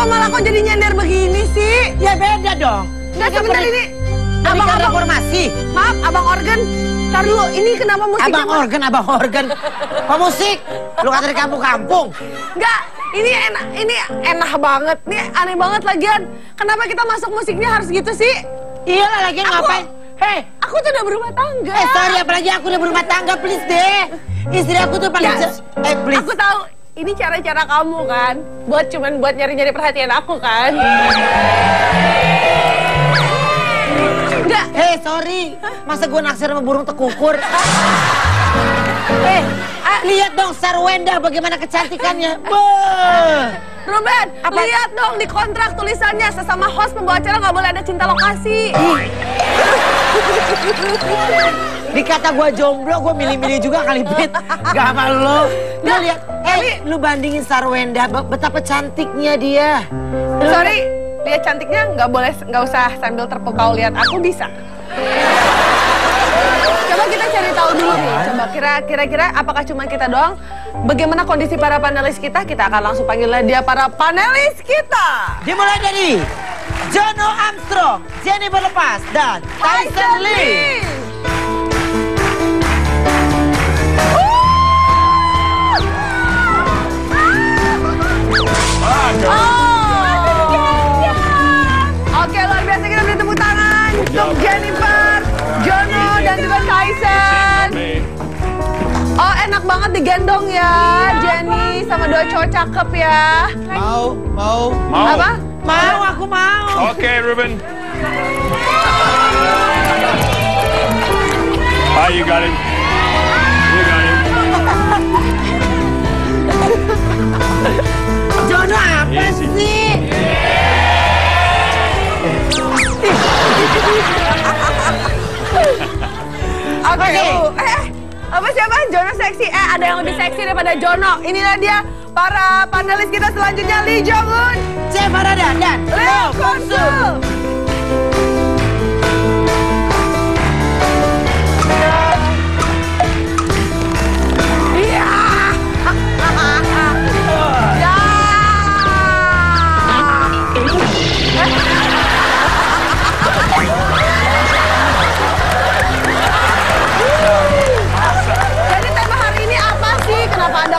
Kenapa malah kok jadi nyender begini sih? Ya beda dong. Nggak sebentar ini. Abang reformasi. Maaf, Abang Organ. Ntar dulu, ini kenapa musiknya? Abang organ. Pemusik. Lu kata di kampung-kampung. Enggak, ini enak banget. Ini aneh banget lagian. Kenapa kita masuk musiknya harus gitu sih? Iyalah lagian ngapain? Hei, aku tuh udah berumah tangga. Sorry, apalagi aku udah berumah tangga, please deh. Istri aku tuh paling please. Aku tahu, ini cara-cara kamu kan. Cuman buat nyari-nyari perhatian aku kan. Enggak. Hei, sorry. Masa gue naksir sama burung tekukur? Lihat dong Sarwenda bagaimana kecantikannya. Ruben, lihat dong di kontrak tulisannya sesama host pembawa acara nggak boleh ada cinta lokasi. Dikata gue jomblo, gue milih-milih juga kali Bet. Gak malu lo. Lu lihat, lu bandingin Sarwenda, betapa cantiknya dia. Sorry, lihat cantiknya nggak usah sambil terpukau lihat aku bisa. Coba kita cari tahu dulu nih. Coba kira-kira apakah cuma kita doang? Bagaimana kondisi para panelis kita? Kita akan langsung panggil dia para panelis kita. Dimulai dari Jono Armstrong, Jennifer Lopez, dan Tyson Lee. Oke, luar biasa, kita beri tepuk tangan untuk Jennifer, Jono, dan juga Tyson. Oh, enak banget digendong ya, Jenny sama dua cowok cakep ya. Mau. Apa? Mau, aku mau. Oke, Ruben. You got him. You got him. Jono apa sih? Oke. Apa siapa? Jono seksi. Ada yang lebih seksi daripada Jono. Inilah dia para panelis kita selanjutnya, Lee Jong Un, Chef Harada, dan Leo Konsul.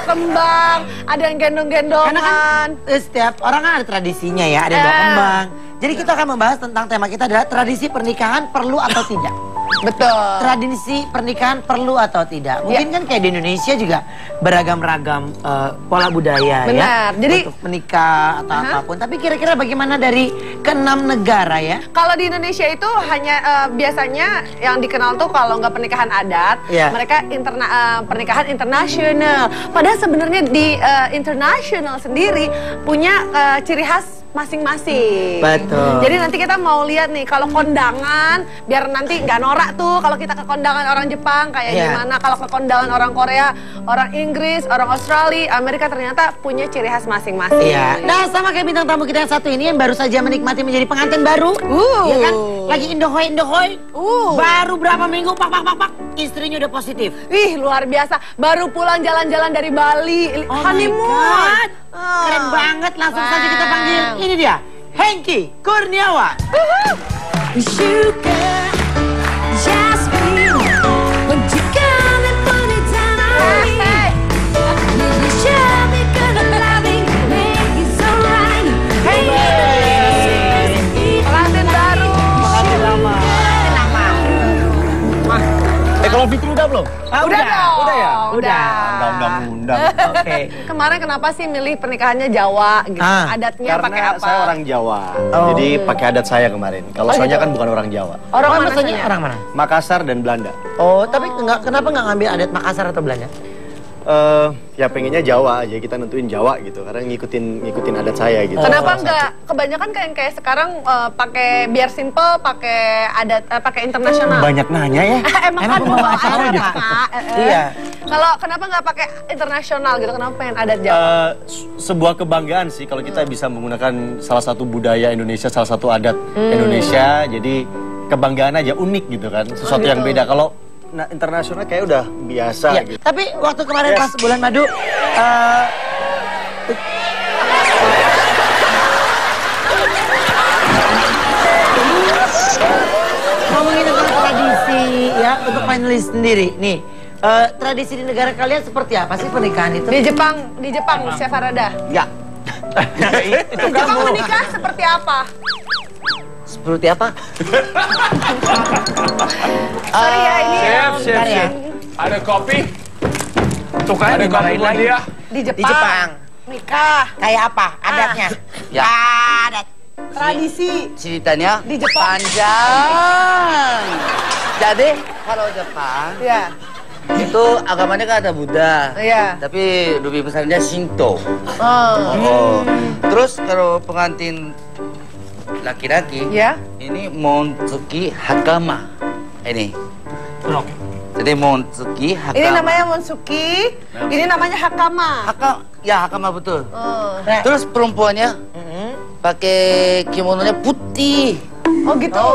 Kembang, ada yang gendong-gendongan. Karena kan setiap orang kan ada tradisinya ya, ada yang bawa kembang. Jadi kita akan membahas tentang tema kita adalah tradisi pernikahan perlu atau tidak. Betul. Tradisi pernikahan perlu atau tidak. Mungkin kan kayak di Indonesia juga beragam-ragam pola budaya. Benar. Ya. Jadi untuk menikah atau apapun. Tapi kira-kira bagaimana dari ke-6 negara ya? Kalau di Indonesia itu hanya biasanya yang dikenal tuh kalau nggak pernikahan adat, mereka pernikahan internasional. Padahal sebenarnya di internasional sendiri punya ciri khas masing-masing. Betul. Jadi nanti kita mau lihat nih kalau kondangan, biar nanti nggak norak tuh kalau kita ke kondangan orang Jepang kayak gimana, kalau ke kondangan orang Korea, orang Inggris, orang Australia, Amerika ternyata punya ciri khas masing-masing. Iya. Nah, sama kayak bintang tamu kita yang satu ini yang baru saja menikmati menjadi pengantin baru. Ya kan? Lagi indohoy. Baru berapa minggu pak, istrinya udah positif. Wih, luar biasa. Baru pulang jalan-jalan dari Bali, honeymoon. Keren banget, langsung saja kita panggil. Ini dia, Hengky Kurniawan. Kalau Fitri udah belum? Udah ya? Udah. Undang. Oke. Kemarin kenapa sih milih pernikahannya Jawa gitu? Adatnya pakai Karena apa? saya orang Jawa, jadi pakai adat saya kemarin. Kalau soalnya kan bukan orang Jawa. Orang mana? Maksudnya orang mana? Makassar dan Belanda. Oh, tapi kenapa nggak ngambil adat Makassar atau Belanda? Ya pengennya Jawa aja, kita nentuin Jawa gitu, karena ngikutin adat saya gitu. Kenapa nggak kebanyakan kayak sekarang pakai biar simple, pakai adat, pakai internasional? Banyak nanya ya. Emang kan bawa acara gitu. Kak. Iya. Kalau kenapa nggak pakai internasional gitu? Kenapa pengen adat Jawa? Sebuah kebanggaan sih kalau kita bisa menggunakan salah satu budaya Indonesia, salah satu adat Indonesia. Jadi kebanggaan aja, unik gitu kan, sesuatu yang beda. Kalau internasional kayak udah biasa gitu. Tapi waktu kemarin pas bulan madu, panelis sendiri, nih tradisi di negara kalian seperti apa sih pernikahan itu? Di Jepang, Chef Arada. Ya. Di Jepang menikah seperti apa? Seperti apa? Sorry ya, ini Chef. Ada kopi? Tuh kan ada kopi buat dia. di Jepang. Nikah. Kayak apa adatnya? Ya. Adat. Tradisi. Ceritanya Di Jepang. panjang. Jadi kalau Jepang Ya. itu agamanya kan ada Buddha. Iya. Tapi lebih besarnya Shinto. Oh. Terus kalau pengantin laki-laki, Ya. ini Montsuki Hakama. Ini. Jadi Montsuki Hakama. Ini namanya Monsuki, ini namanya Hakama. Hakama betul. Oh. Terus perempuannya pakai kimononya putih. Oh gitu.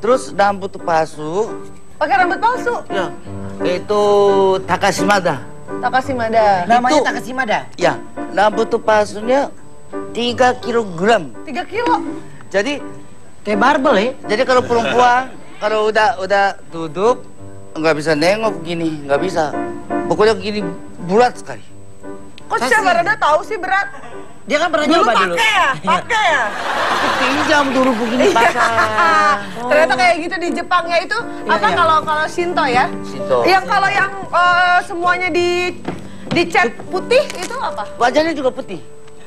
Terus rambut palsu. Pakai rambut palsu. Ya. Itu Takashimada. Takashimada. Namanya Itu- Takashimada. Ya, rambut palsunya 3 kilogram. 3 kilo. Jadi Kayak barbel ya? Jadi kalau perempuan kalau udah duduk nggak bisa nengok gini, nggak bisa. Pokoknya gini bulat sekali. Kok Chef Arada tahu sih berat? Dia kan pernah Dulu nyoba dulu. pakai ya? Pakai ya? Aku pinjam dulu begini pasang. Ternyata kayak gitu di Jepang ya itu apa kalau Shinto ya? Shinto. Yang kalau yang semuanya dicat putih itu apa? Wajahnya juga putih.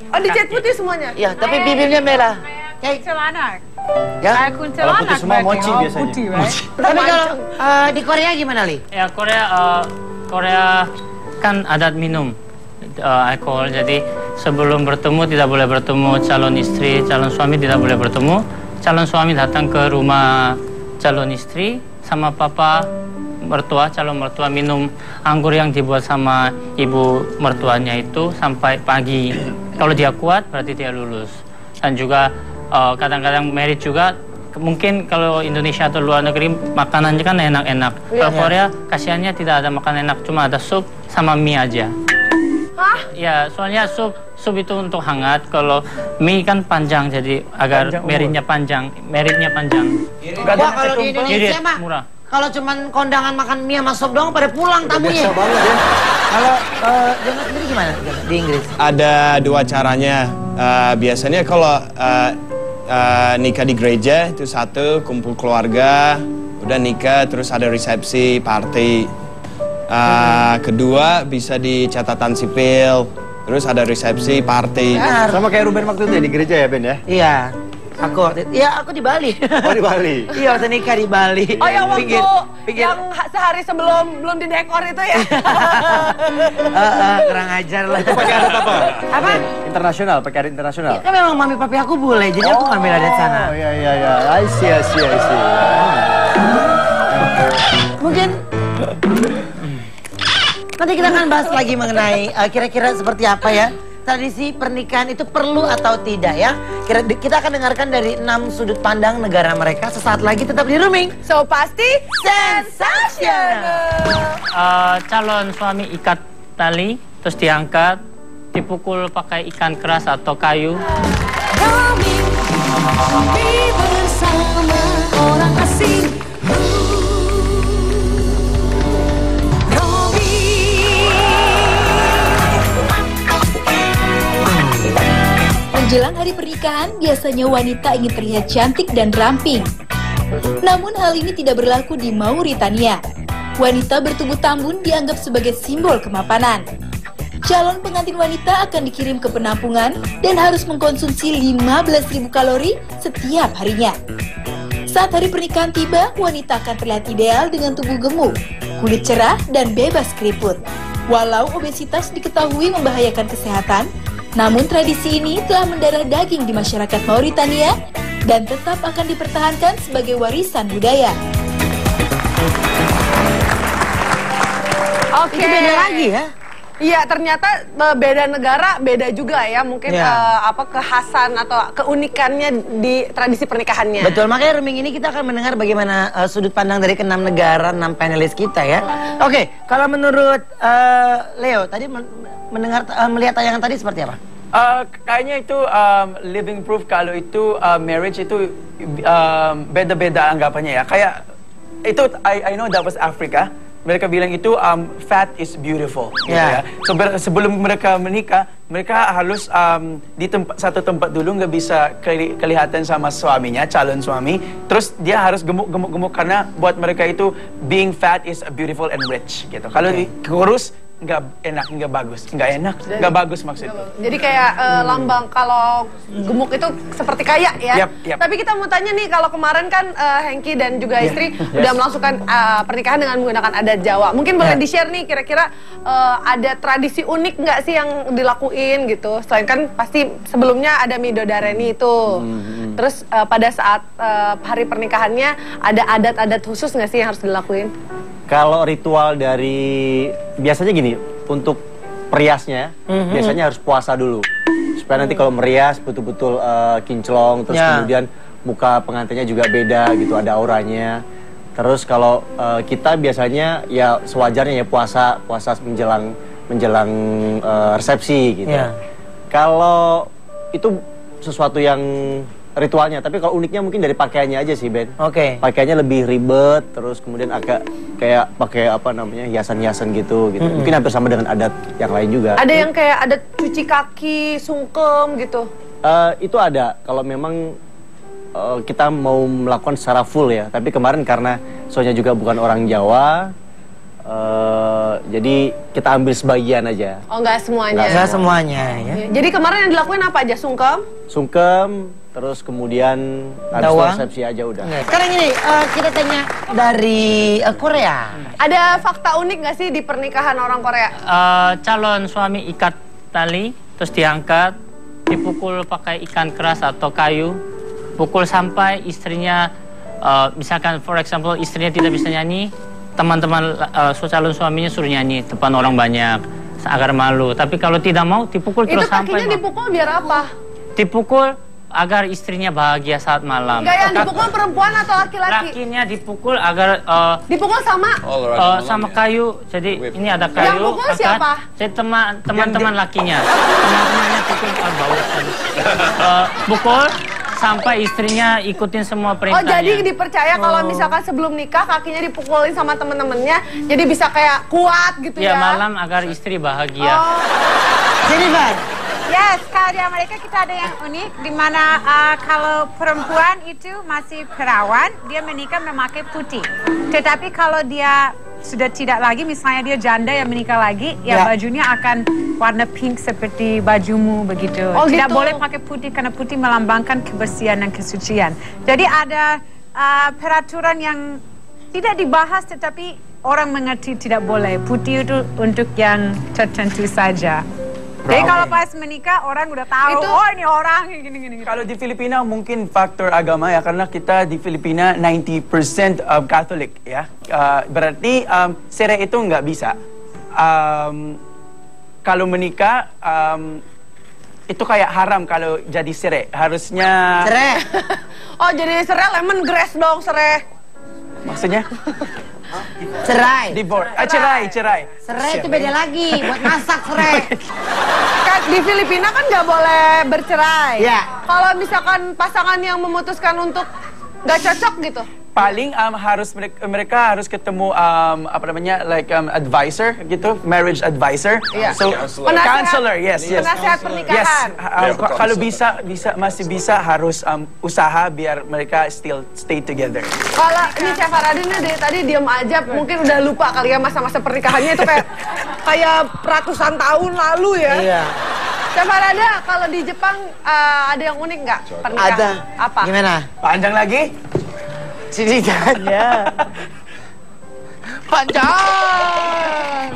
Oh dicat putih semuanya? Ya, tapi bibirnya merah. Kuntilanak. Ya. Kayak Kalau kuntilanak putih semua mochi berarti. biasanya. Putih, right? Tapi kalau di Korea gimana, Li? Ya Korea kan adat minum alkohol, jadi sebelum bertemu tidak boleh bertemu calon istri, calon suami tidak boleh bertemu. Calon suami datang ke rumah calon istri sama papa mertua, calon mertua minum anggur yang dibuat sama ibu mertuanya itu sampai pagi. Kalau dia kuat berarti dia lulus. Dan juga kadang-kadang merit juga. Mungkin kalau Indonesia atau luar negeri makanannya kan enak-enak. Kalau Korea kasihannya tidak ada makanan enak, cuma ada sup sama mie aja. Hah? Ya, soalnya sup itu untuk hangat. Kalau mie kan panjang, jadi agar meritnya panjang. Wah, kalau di Indonesia Irit, mah murah. kalau cuman kondangan makan mie sama sop doang pada pulang tamunya. Biasa banget ya. Kalau Jonas sendiri gimana di Inggris? Ada 2 caranya. Biasanya kalau nikah di gereja itu 1 kumpul keluarga, udah nikah terus ada resepsi, party. Kedua bisa di catatan sipil, terus ada resepsi, party. Sama kayak Ruben waktu itu ya di gereja ya Ben ya? Iya. Aku di Bali. Oh di Bali. Iya, waktu nikah di Bali. Oh yang waktu Pinggir. yang sehari sebelum belum didekor itu ya? Kurang ajar lah. Itu pakai adat apa? Apa? Internasional, pakai adat internasional. Kan memang mami papi aku bule, jadi aku ngambil adat sana. Oh iya. I see. Mungkin nanti kita akan bahas lagi mengenai kira-kira seperti apa ya tradisi pernikahan itu perlu atau tidak ya. Kita akan dengarkan dari 6 sudut pandang negara mereka sesaat lagi, tetap di Rooming. So pasti sensasional. Calon suami ikat tali, terus diangkat, dipukul pakai ikan keras atau kayu. Kami bersama orang asing. Menjelang hari pernikahan, biasanya wanita ingin terlihat cantik dan ramping. Namun hal ini tidak berlaku di Mauritania. Wanita bertubuh tambun dianggap sebagai simbol kemapanan. Calon pengantin wanita akan dikirim ke penampungan dan harus mengkonsumsi 15.000 kalori setiap harinya. Saat hari pernikahan tiba, wanita akan terlihat ideal dengan tubuh gemuk, kulit cerah, dan bebas keriput. Walau obesitas diketahui membahayakan kesehatan, namun tradisi ini telah mendarah daging di masyarakat Mauritania dan tetap akan dipertahankan sebagai warisan budaya. Oke. Itu beda lagi ya? Iya, ternyata beda negara beda juga ya mungkin kekhasan atau keunikannya di tradisi pernikahannya. Betul, makanya Rooming ini kita akan mendengar bagaimana sudut pandang dari ke-6 negara, 6 panelis kita ya. Oke, kalau menurut Leo tadi melihat tayangan tadi seperti apa? Kayaknya itu living proof kalau itu marriage itu beda-beda anggapannya ya. Kayak itu I know that was Africa. Mereka bilang itu fat is beautiful. Gitu ya. So sebelum mereka menikah, mereka harus di satu tempat dulu, nggak bisa kelihatan sama suaminya, calon suami. Terus dia harus gemuk karena buat mereka itu being fat is beautiful and rich. Gitu. Kalau kurus nggak enak, nggak bagus maksudnya. Jadi kayak lambang kalau gemuk itu seperti kaya ya. Yep. Tapi kita mau tanya nih, kalau kemarin kan Hengki dan juga istri udah melangsungkan pernikahan dengan menggunakan adat Jawa. Mungkin boleh di-share nih kira-kira ada tradisi unik nggak sih yang dilakuin gitu? Selain kan pasti sebelumnya ada midodareni itu. Terus pada saat hari pernikahannya ada adat-adat khusus nggak sih yang harus dilakuin? Kalau ritual dari, biasanya gini, untuk periasnya, biasanya harus puasa dulu. Supaya nanti kalau merias betul-betul kinclong, terus kemudian muka pengantinnya juga beda gitu, ada auranya. Terus kalau kita biasanya ya sewajarnya ya puasa menjelang resepsi gitu. Kalau itu sesuatu yang ritualnya, tapi kalau uniknya mungkin dari pakaiannya aja sih, Ben. Pakaiannya lebih ribet, terus kemudian agak kayak pakai apa namanya, hiasan-hiasan gitu. Mungkin hampir sama dengan adat yang lain juga. Ada yang kayak adat cuci kaki, sungkem gitu? Itu ada, kalau memang kita mau melakukan secara full ya. Tapi kemarin karena soalnya juga bukan orang Jawa, jadi kita ambil sebagian aja. Oh, nggak semuanya? Nggak semuanya ya. Jadi kemarin yang dilakuin apa aja? Sungkem, terus kemudian habis resepsi aja udah. Sekarang ini kita tanya dari Korea. Ada fakta unik nggak sih di pernikahan orang Korea? Calon suami ikat tali, terus diangkat, dipukul pakai ikan keras atau kayu, pukul sampai istrinya, misalkan for example istrinya tidak bisa nyanyi, teman-teman calon suaminya suruh nyanyi depan orang banyak agar malu. Tapi kalau tidak mau dipukul terus sampai. Itu kakinya dipukul biar apa? Dipukul agar istrinya bahagia saat malam. Enggak, yang dipukul perempuan atau laki-laki? Lakinya dipukul agar dipukul sama? Sama kayu. Jadi ini ada kayu. Yang pukul siapa? Jadi teman-teman lakinya. Teman-temannya pukul bau. Pukul sampai istrinya ikutin semua perintahnya. Oh, jadi dipercaya kalau misalkan sebelum nikah kakinya dipukulin sama temen-temennya, jadi bisa kayak kuat gitu ya? Iya, malam agar istri bahagia. Jennifer. Yes, kalau di Amerika kita ada yang unik, di mana kalau perempuan itu masih perawan, dia menikah memakai putih. Tetapi kalau dia sudah tidak lagi, misalnya dia janda yang menikah lagi, ya bajunya akan warna pink seperti bajumu begitu. Oh, tidak gitu. boleh pakai putih karena putih melambangkan kebersihan dan kesucian. Jadi ada peraturan yang tidak dibahas tetapi orang mengerti tidak boleh. Putih itu untuk yang tertentu saja. Jadi kalau pas menikah orang udah tahu, oh ini orang gini-gini. Kalau di Filipina mungkin faktor agama ya, karena kita di Filipina 90% Catholic ya. Berarti cerai itu nggak bisa. Kalau menikah itu kayak haram kalau jadi cerai. Harusnya cerai. Oh, jadi cerai lemongrass dong, cerai. Maksudnya? Cerai. Divorce. Cerai. Cerai itu beda lagi, buat masak cerai. Kan di Filipina kan nggak boleh bercerai. Iya. Kalau misalkan pasangan yang memutuskan untuk nggak cocok gitu, paling mereka harus ketemu advisor gitu, marriage advisor. Iya. So counselor, yes. Penasihat pernikahan. Yes. Kalau masih bisa harus usaha biar mereka still stay together. Kalau ini Chef Aradin dari tadi diem aja, mungkin udah lupa kali ya masa-masa pernikahannya itu kayak ratusan tahun lalu ya. Iya. Chef Arada, kalau di Jepang ada yang unik nggak pernikahan? Ada. Apa? Gimana? Panjang lagi? Ceritanya panjang.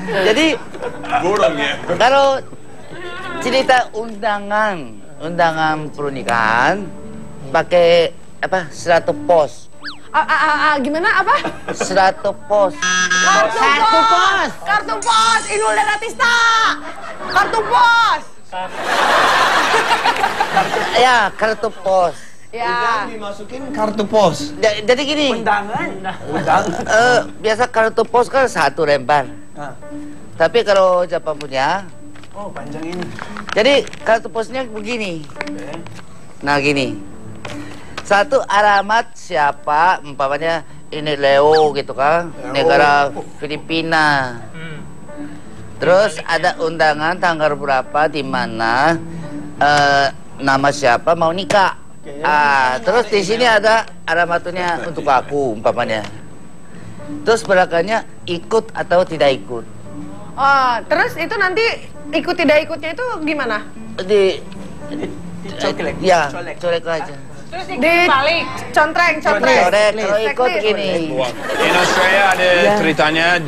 Jadi kalau cerita undangan pernikahan pakai apa? 100 pos. Gimana apa? 100 pos. Kartu pos, Inul Daratista. Kartu pos. Ya, kartu pos. Ya. Dimasukin kartu pos. Jadi gini. Undangan. Biasa kartu pos kan 1 lembar. Tapi kalau Jepang punya, oh panjang ini. Jadi kartu posnya begini. Nah gini. Satu alamat siapa, umpamanya ini Leo gitu kan, negara Filipina. Terus ada undangan tanggal berapa, di mana, nama siapa mau nikah. Terus di sini ada alamatnya untuk aku umpamanya. Terus belakangnya ikut atau tidak ikut. Terus itu nanti ikut tidak ikutnya itu gimana? Ya, colek aja. Terus balik, contreng. Kalau ikut gini. In Australia ada ceritanya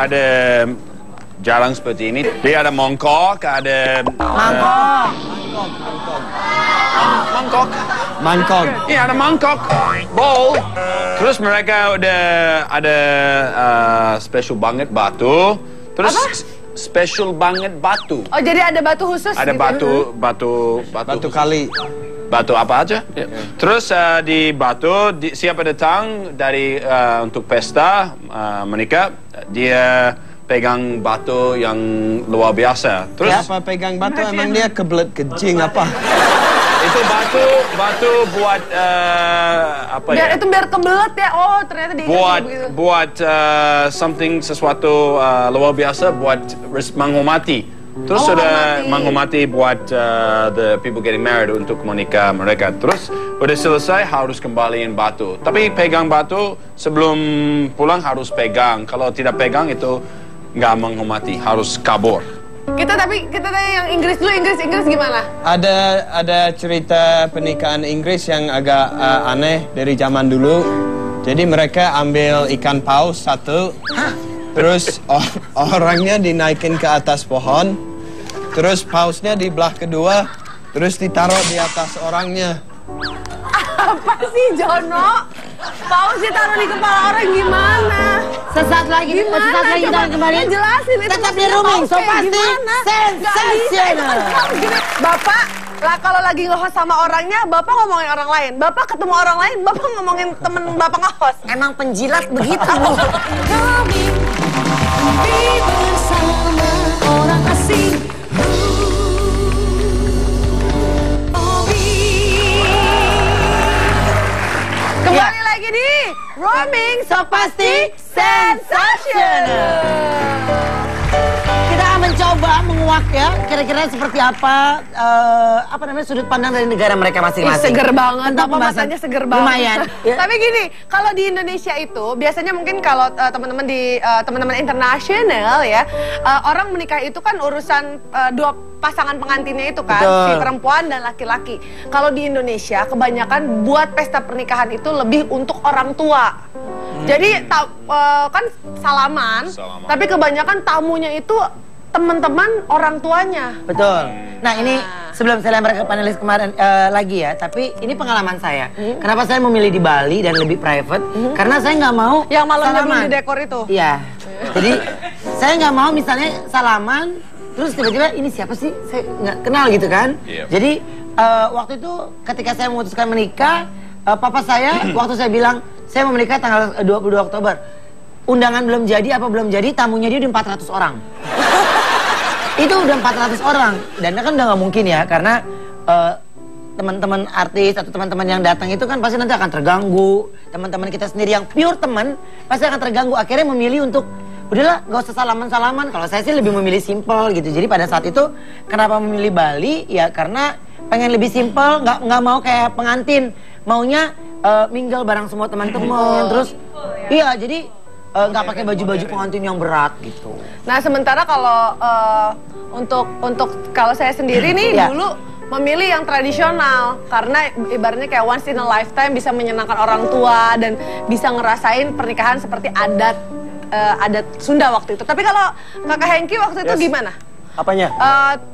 ada jalan seperti ini. Dia ada mangkok, ada Mangkok. Iya, ada mangkok, bowl. Terus mereka udah ada special banget batu. Terus special banget batu. Oh, jadi ada batu khusus ada gitu? Batu kali. Batu apa aja. Terus di batu siapa datang dari untuk pesta menikah, dia pegang batu yang luar biasa. Terus siapa pegang batu? Emang dia kebelet kencing apa? Itu batu buat apa ya? Biar kebelet ya. Oh, ternyata buat sesuatu luar biasa buat menghormati. Terus sudah menghormati buat the people getting married untuk menikah mereka. Terus udah selesai harus kembaliin batu. Tapi pegang batu sebelum pulang harus pegang. Kalau tidak pegang itu nggak menghormati, harus kabur. Kita tanya yang Inggris dulu. Inggris gimana? Ada cerita pernikahan Inggris yang agak aneh dari zaman dulu. Jadi mereka ambil ikan paus satu. Terus orangnya dinaikin ke atas pohon, terus pausnya di belah kedua, terus ditaruh di atas orangnya. Apa sih, Jono? Paus ditaruh di kepala orang gimana? Sesaat lagi kita kembali. Jelasin itu. Tetap di Rooming, so pasti sensasional. Bapak, kalau lagi nge-host sama orangnya, Bapak ngomongin orang lain. Bapak ketemu orang lain, Bapak ngomongin temen Bapak nge-host. Emang penjilat begitu. Bersama orang asing. Kembali lagi di Rooming, so pasti sensasional. Kita akan mencoba menguak ya, kira-kira seperti apa sudut pandang dari negara mereka masing-masing. Seger banget, Bapak matanya seger banget. Lumayan. Tapi gini, kalau di Indonesia itu biasanya mungkin kalau teman-teman internasional ya, orang menikah itu kan urusan dua pasangan pengantinnya itu kan, si perempuan dan laki-laki. Kalau di Indonesia kebanyakan buat pesta pernikahan itu lebih untuk orang tua. Jadi kan salaman, tapi kebanyakan tamunya itu teman-teman orang tuanya. Betul. Nah ini sebelum saya lempar ke panelis kemarin lagi ya, tapi ini pengalaman saya. Kenapa saya memilih di Bali dan lebih private? Karena saya nggak mau yang malamnya salaman. belum di dekor itu. Iya. Jadi saya nggak mau misalnya salaman, terus tiba-tiba ini siapa sih? Saya nggak kenal gitu kan. Jadi waktu itu ketika saya memutuskan menikah, papa saya waktu saya bilang saya mau menikah tanggal 22 Oktober. Undangan belum jadi apa belum jadi, tamunya dia udah 400 orang. Itu udah 400 orang. Dan kan udah nggak mungkin ya, karena teman-teman artis atau teman-teman yang datang itu kan pasti nanti akan terganggu. Teman-teman kita sendiri yang pure teman pasti akan terganggu. Akhirnya memilih untuk udahlah nggak usah salaman-salaman. Kalau saya sih lebih memilih simple gitu. Jadi pada saat itu kenapa memilih Bali? Ya karena pengen lebih simple, nggak mau kayak pengantin. Maunya mingle bareng semua teman-teman. Terus iya jadi nggak pakai baju-baju pengantin yang berat gitu. Nah sementara kalau untuk kalau saya sendiri nih dulu memilih yang tradisional karena ibaratnya kayak once in a lifetime bisa menyenangkan orang tua dan bisa ngerasain pernikahan seperti adat Sunda waktu itu. Tapi kalau Kakak Hengki waktu itu gimana? Apanya?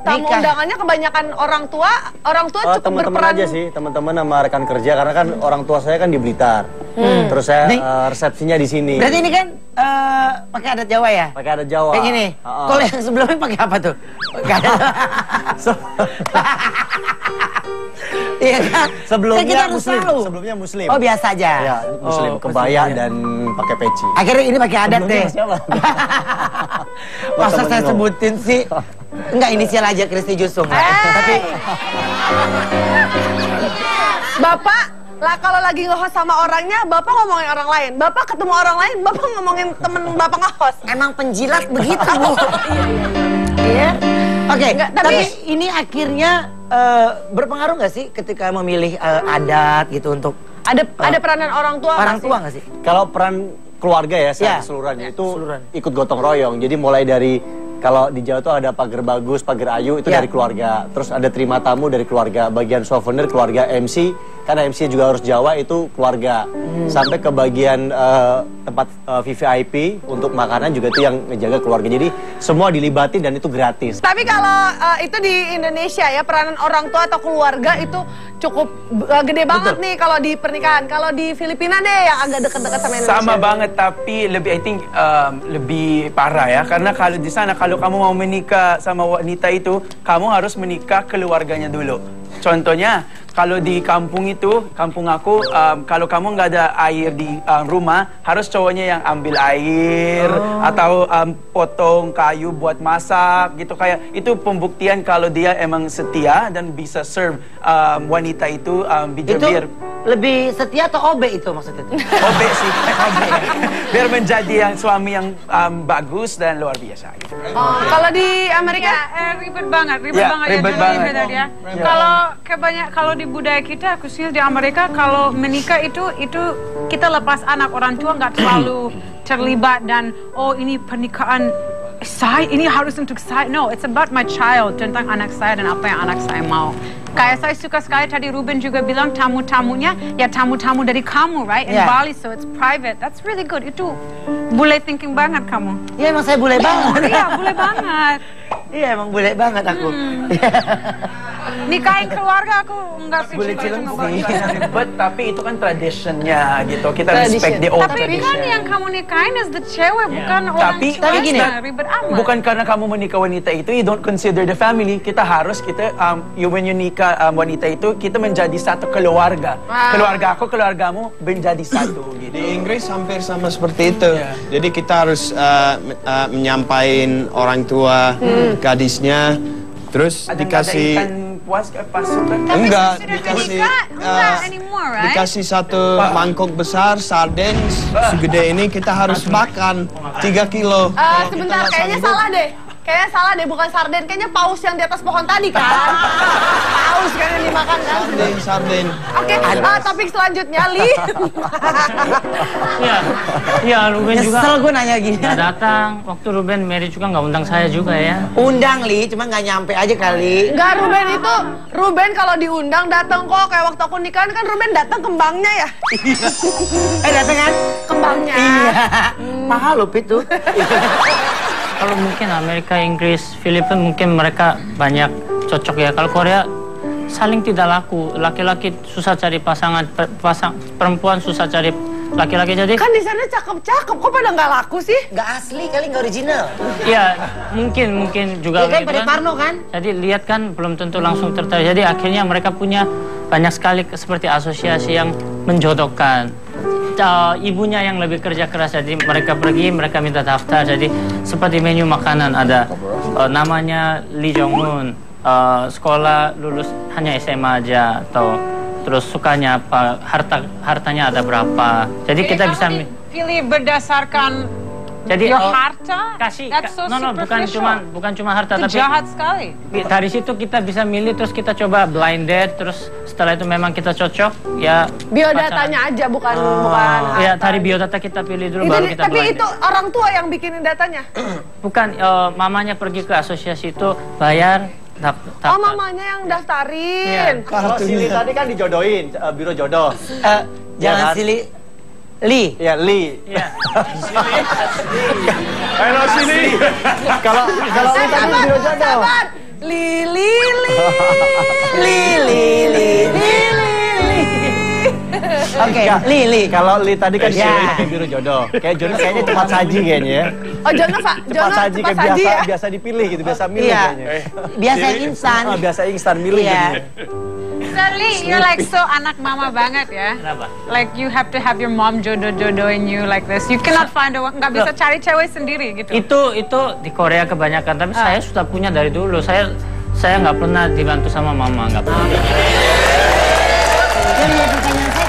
Tamu undangannya kebanyakan orang tua cukup teman-teman berperan. aja sih, teman-teman sama rekan kerja karena kan orang tua saya kan di Blitar. Terus saya resepsinya di sini. Berarti ini kan pakai adat Jawa ya? Pakai adat Jawa. Kayak gini. Kalau yang sebelumnya pakai apa tuh? Gak ada. Iya kan? Sebelumnya muslim. Oh biasa aja. Ya, muslim, kebaya dan pakai peci. Akhirnya ini pakai adat deh. Siapa? Masa saya sebutin sih? Enggak, inisial aja Kristi Jusung. Tapi Bapak Lah kalau lagi nge-host sama orangnya, Bapak ngomongin orang lain. Bapak ketemu orang lain, Bapak ngomongin temen Bapak nge-host. Emang penjilat begitu, Bu. Iya. Oke, tapi ini akhirnya berpengaruh nggak sih ketika memilih adat gitu untuk ada peranan orang tua nggak sih? Kalau peran keluarga ya, keseluruhannya itu ikut gotong royong. Jadi mulai dari kalau di Jawa tuh ada pagar bagus, pagar ayu itu dari keluarga. Terus ada terima tamu dari keluarga. Bagian souvenir keluarga MC, karena MC juga harus Jawa itu keluarga. Sampai ke bagian tempat VVIP untuk makanan juga itu yang ngejaga keluarga. Jadi semua dilibatin dan itu gratis. Tapi kalau itu di Indonesia ya, peranan orang tua atau keluarga itu cukup gede banget nih kalau di pernikahan. Kalau di Filipina deh yang agak dekat-dekat sama Indonesia. Sama banget, tapi lebih I think lebih parah ya. Karena kalau di sana kalau kamu mau menikah sama wanita itu, kamu harus menikah keluarganya dulu. Contohnya, kalau di kampung itu, kampung aku, kalau kamu nggak ada air di rumah, harus cowoknya yang ambil air atau potong kayu buat masak gitu. Kayak itu pembuktian kalau dia emang setia dan bisa serve wanita itu bir. Lebih setia atau OB itu maksudnya? OB sih, biar menjadi yang suami yang bagus dan luar biasa. Gitu. Kalau di Amerika ribet banget ya. Kalau di budaya kita, khususnya di Amerika, kalau menikah itu kita lepas anak, orang tua nggak terlalu terlibat dan ini pernikahan saya, ini harus untuk saya. No, it's about my child, tentang anak saya dan apa yang anak saya mau. Kayak saya suka sekali tadi Ruben juga bilang tamu-tamunya ya tamu-tamu dari kamu, right? In Bali, so it's private. That's really good. Itu bule thinking banget kamu. Iya, emang saya bule banget. Iya, bule banget. Iya, emang bule banget aku. Nikahin keluarga aku enggak sih. Bule cileng sih. Ribet, tapi itu kan traditionnya gitu. Kita respect the old tradition. Tapi kan yang kamu nikahin is the cewek, bukan orang tapi gini, ribet amat. Bukan karena kamu menikah wanita itu, you don't consider the family. Kita harus, when you nikah wanita itu, kita menjadi satu keluarga. Keluarga aku, keluargamu menjadi satu gitu. Di Inggris hampir sama seperti itu. Jadi kita harus menyampaikan orang tua gadisnya, terus dikasih dikasih satu mangkok besar sardines segede ini, kita harus makan 3 kilo. Sebentar, kayaknya salah deh. Kayaknya salah deh, bukan sarden. Kayaknya paus yang di atas pohon tadi kan. Paus kan yang dimakan kan. Sarden. Oke, topik selanjutnya, Li. Iya, Ruben juga. Nyesel gue nanya gini. Nggak datang. Waktu Ruben married juga nggak undang saya juga ya. Undang, Li, cuma nggak nyampe aja kali. Nggak, Ruben kalau diundang datang kok. Kayak waktu aku nikahan kan Ruben datang kembangnya ya. Datang kan? Kembangnya. Iya. Mahal loh, itu. Kalau mungkin Amerika, Inggris, Filipina mungkin mereka banyak cocok ya. Kalau Korea saling tidak laku. Laki-laki susah cari pasangan, perempuan susah cari laki-laki. Jadi kan di sana cakep-cakep, kok pada nggak laku sih? Nggak asli kali, nggak original. Iya, mungkin juga. Ya kan pada Parno kan? Jadi lihat kan belum tentu langsung tertarik. Jadi akhirnya mereka punya banyak sekali seperti asosiasi yang menjodohkan. Ibunya yang lebih kerja keras, jadi mereka pergi, mereka minta daftar. Jadi seperti menu makanan ada namanya Lee Jong-un, sekolah lulus hanya SMA aja, atau terus sukanya apa, hartanya ada berapa. Jadi kita bisa pilih berdasarkan jadi harta. So bukan cuma harta, itu tapi jahat sekali. Dari situ kita bisa milih, terus kita coba blind date, terus setelah itu memang kita cocok ya. Biodatanya aja, bukan ya, dari biodata kita pilih dulu, baru kita tapi blind itu date. orang tua yang bikinin datanya? Bukan, mamanya pergi ke asosiasi itu bayar. Oh, mamanya yang daftarin. Kalau Sili tadi kan dijodohin, biro jodoh. Jangan Sili. Li. Ya, Li. Iya. Halo Sili. Kalau Li tadi biro jodoh. Li. Oke, Li. Kalau Li tadi kan kayak biro jodoh. Kayak Jono kayaknya cepat saji kayaknya ya. Oh, Jono, Pak. Cepat saji kayak biasa dipilih gitu, biasa milih kayaknya. Biasa instan. Biasa instan milih kayaknya. Sally, you're like so anak mama banget ya. Kenapa? Like you have to have your mom jodoh-jodohin you like this. You cannot find nggak bisa cari cewek sendiri gitu. Itu di Korea kebanyakan, tapi saya sudah punya dari dulu. Saya nggak pernah dibantu sama mama, nggak pernah. Jadi pertanyaan saya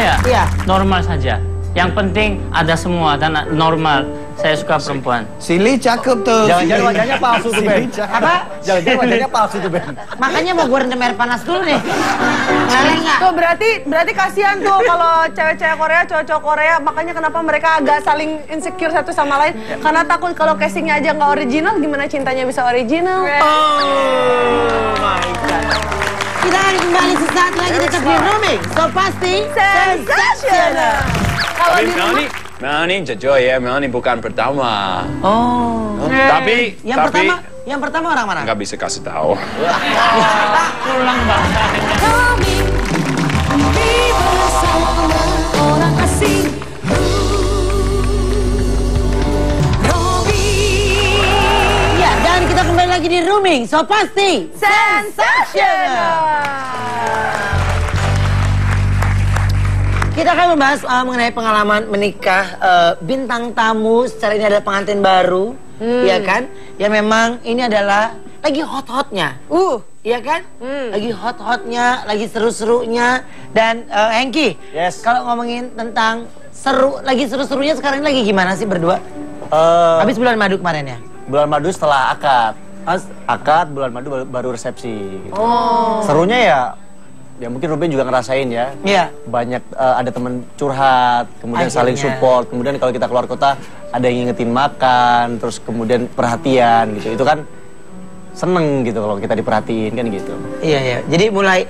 saya Iya. normal saja. Yang penting ada semua dan normal. Saya suka perempuan. Silly cakep tuh. Jangan-jangan wajahnya palsu tuh, Ben. Apa? Jangan-jangan wajahnya palsu tuh, Ben. Makanya mau gue rendam air panas dulu nih. Ngeleng nggak? Tuh berarti kasihan tuh kalau cewek-cewek Korea, cowok-cowok Korea, makanya kenapa mereka agak saling insecure satu sama lain. Karena takut kalau casingnya aja nggak original, gimana cintanya bisa original? Oh my God. Kita akan kembali sesaat lagi tetap di Rooming. So pasti sensasional. Kalau Tapi di rumah, Melanie jujur ya, Melanie bukan pertama. Oh. Tapi Yang pertama orang mana? nggak bisa kasih tahu. Pulang bahasanya. Roaming bersama orang asing. Roaming. Ya, dan kita kembali lagi di Rooming. So pasti sensasional. Kita akan membahas mengenai pengalaman menikah bintang tamu. Secara ini adalah pengantin baru, ya kan? Ya memang ini adalah lagi hot-hotnya, ya kan? Lagi hot-hotnya, lagi seru-serunya. Dan Hengki, Yes. kalau ngomongin tentang lagi seru-serunya sekarang ini lagi gimana sih berdua? Habis bulan madu kemarin ya? Bulan madu setelah akad. Akad, bulan madu baru resepsi. Gitu. Oh. Serunya ya mungkin Ruben juga ngerasain ya. Iya. Banyak ada teman curhat, kemudian saling support, kemudian kalau kita keluar kota ada yang ngingetin makan, terus kemudian perhatian gitu. Itu kan seneng gitu kalau kita diperhatiin kan gitu. Iya iya. Jadi mulai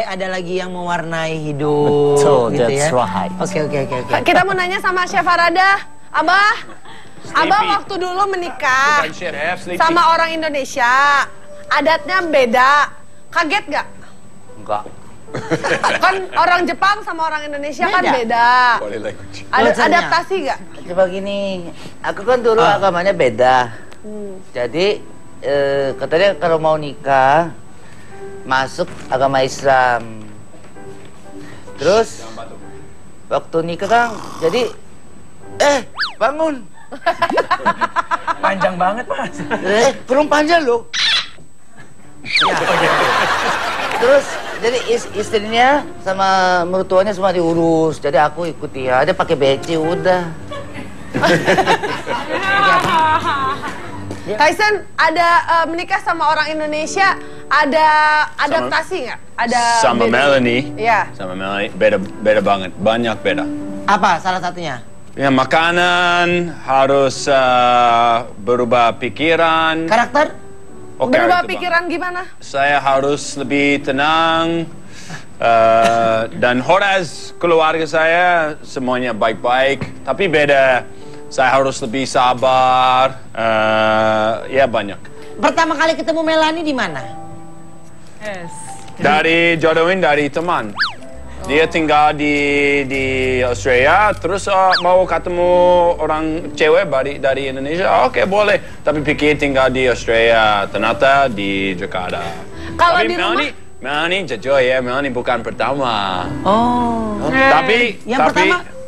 ada lagi yang mewarnai hidup. Betul, gitu that's ya. right. Oke. kita mau nanya sama Chef Farada, Abah waktu dulu menikah Bukan chef, sleepy. sama orang Indonesia, adatnya beda, kaget gak? Enggak. Kan orang Jepang sama orang Indonesia kan Beda. beda. Boleh language. Adaptasi gak? Coba gini, aku kan dulu agamanya beda. Jadi katanya kalau mau nikah masuk agama Islam. Terus waktu nikah kan jadi bangun. Panjang banget, Mas. Belum panjang loh. Terus jadi istrinya sama mertuanya semua diurus. Jadi aku ikuti aja pakai beci udah. Tyson, ada menikah sama orang Indonesia, ada adaptasi nggak? Ada Sama beda? Melanie. Iya. Sama Melanie beda banget, banyak beda. Apa salah satunya? Ya makanan harus berubah pikiran. Karakter? Oke, Berubah itu, Bang. pikiran gimana? Saya harus lebih tenang dan Horaz keluarga saya semuanya baik-baik, tapi beda. Saya harus lebih sabar. Ya banyak. Pertama kali ketemu Melanie di mana? Dari jodohin dari teman. Dia tinggal di Australia, terus mau ketemu orang cewek dari Indonesia, oke boleh. Tapi pikir tinggal di Australia, ternyata di Jakarta. Kalau Tapi di rumah? Melanie jujur ya, Melanie bukan pertama. Oh. Tapi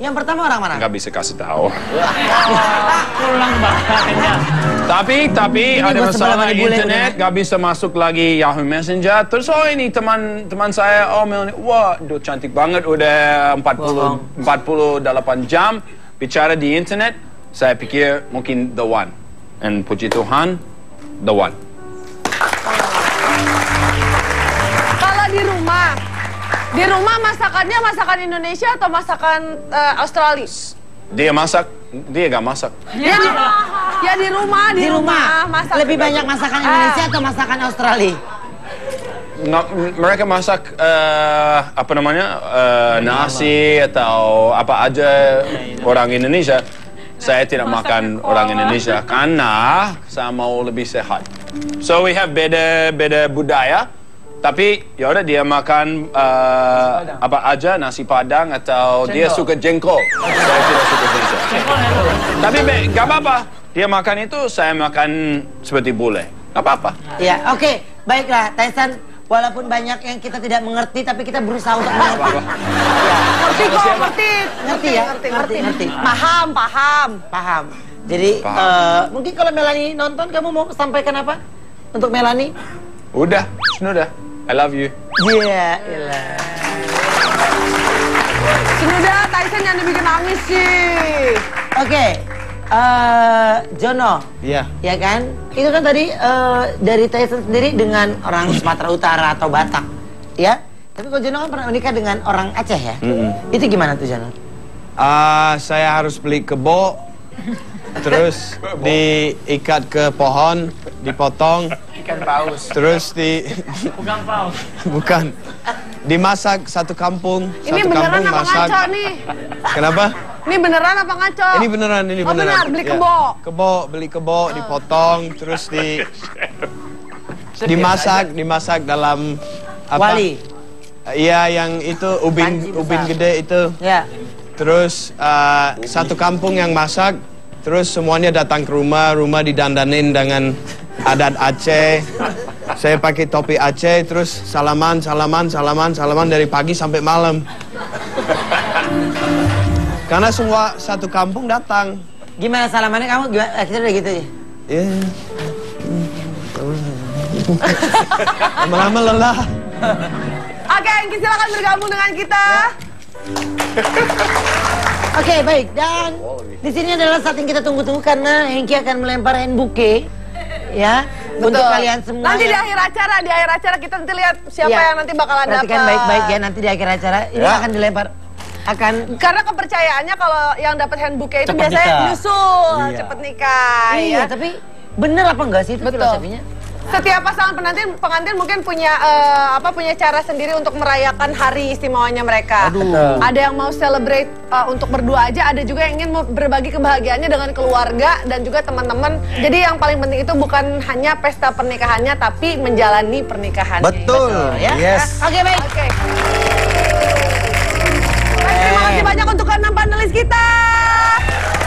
Yang pertama orang mana? nggak bisa kasih tahu. Pulang bahasanya. Tapi Ini ada gua sebelah masalah mana bule internet, udah. nggak bisa masuk lagi Yahoo Messenger. Terus ini teman saya, Melanie, wah, cantik banget, udah 48 jam bicara di internet. Saya pikir mungkin the one, and puji Tuhan, the one. Kalau di rumah masakannya masakan Indonesia atau masakan Australia? Dia masak, dia nggak masak. Ya di rumah masak. Lebih banyak masakan Indonesia atau masakan Australia? Mereka masak apa namanya nasi atau apa aja orang Indonesia. Saya tidak makan orang Indonesia karena saya mau lebih sehat. So we have beda budaya. Tapi ya udah dia makan apa aja, nasi padang atau dia suka jengkol. Saya tidak suka jengkol. Tapi nggak apa-apa. Dia makan itu, saya makan seperti bule. Nggak apa-apa. Ya, oke. Baiklah, Tyson. Walaupun banyak yang kita tidak mengerti, tapi kita berusaha untuk mengerti. Ngerti kok, Ngerti ya? Ngerti. Paham. Jadi, mungkin kalau Melanie nonton, kamu mau sampaikan apa? Untuk Melanie? Udah. I love you. Iya, ilah. Sini udah, Tyson yang dibikin nangis sih. Oke, Jono. Iya. Ya kan? Itu kan tadi dari Tyson sendiri dengan orang Sumatera Utara atau Batak, ya. Tapi kalau Jono kan pernah menikah dengan orang Aceh ya. Itu gimana tuh Jono? Saya harus beli kebo, terus diikat ke pohon, dipotong. Ikan paus. Terus Bukan paus. bukan. Dimasak satu kampung. Ini satu beneran kampung apa masak. ngaco nih? Kenapa? Ini beneran apa ngaco? Ini beneran, ini Oh, beneran. benar, beli Ya. kebo. Kebo, beli kebo, dipotong, terus dimasak dalam apa? Wali. Iya, yang itu ubin gede itu. Ya. Terus satu kampung yang masak, terus semuanya datang ke rumah didandanin dengan adat Aceh. Saya pakai topi Aceh, terus salaman dari pagi sampai malam. Karena semua satu kampung datang. Gimana salamannya kamu? Gimana? Kita udah gitu ya? Iya. Lama-lama lelah. Oke, Hengki silakan bergabung dengan kita. Oke, baik. Dan di sini adalah saat yang kita tunggu-tunggu karena Hengki akan melempar hand bouquet, ya, untuk kalian semua. Nanti di yang- akhir acara kita nanti lihat siapa Ya. yang nanti bakalan dapat. Perhatikan baik-baik ya, nanti di akhir acara ini Ya. akan dilempar. Karena kepercayaannya kalau yang dapat hand bouquet itu Cepet biasanya nikah. nyusul, Iya. cepet nikah. Iya, ya. tapi bener apa enggak sih itu filosofinya? Setiap pasangan pengantin mungkin punya punya cara sendiri untuk merayakan hari istimewanya mereka. Ada yang mau celebrate untuk berdua aja, ada juga yang ingin mau berbagi kebahagiaannya dengan keluarga dan juga teman-teman. Jadi yang paling penting itu bukan hanya pesta pernikahannya, tapi menjalani pernikahannya. Betul, ya. yes. Oke, baik. Oke. Baik, terima kasih banyak untuk keenam panelis kita.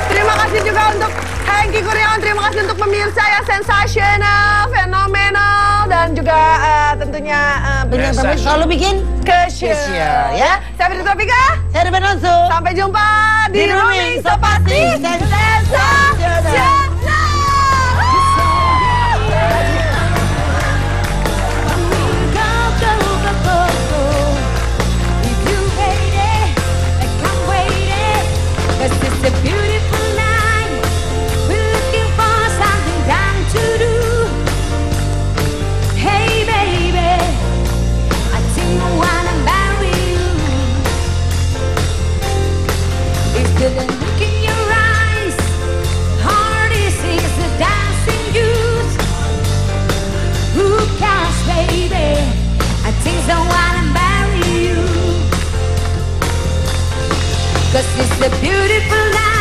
Terima kasih juga untuk Hengki Kurniawan, terima kasih untuk pemirsa yang sensasional, fenomenal, dan juga tentunya Benar-benar selalu bikin kesyal, ya. Saya Fitri Tropika. Saya Ruben Onsu. Sampai jumpa di Di Rooming Rooming Sopati Sensasional. It's a beautiful night. We're looking for something down to do. Hey baby, I think I wanna marry you. It's the look in your eyes, heart is the dancing youth. Who cares, baby? I think I wanna marry you. 'Cause it's a beautiful night.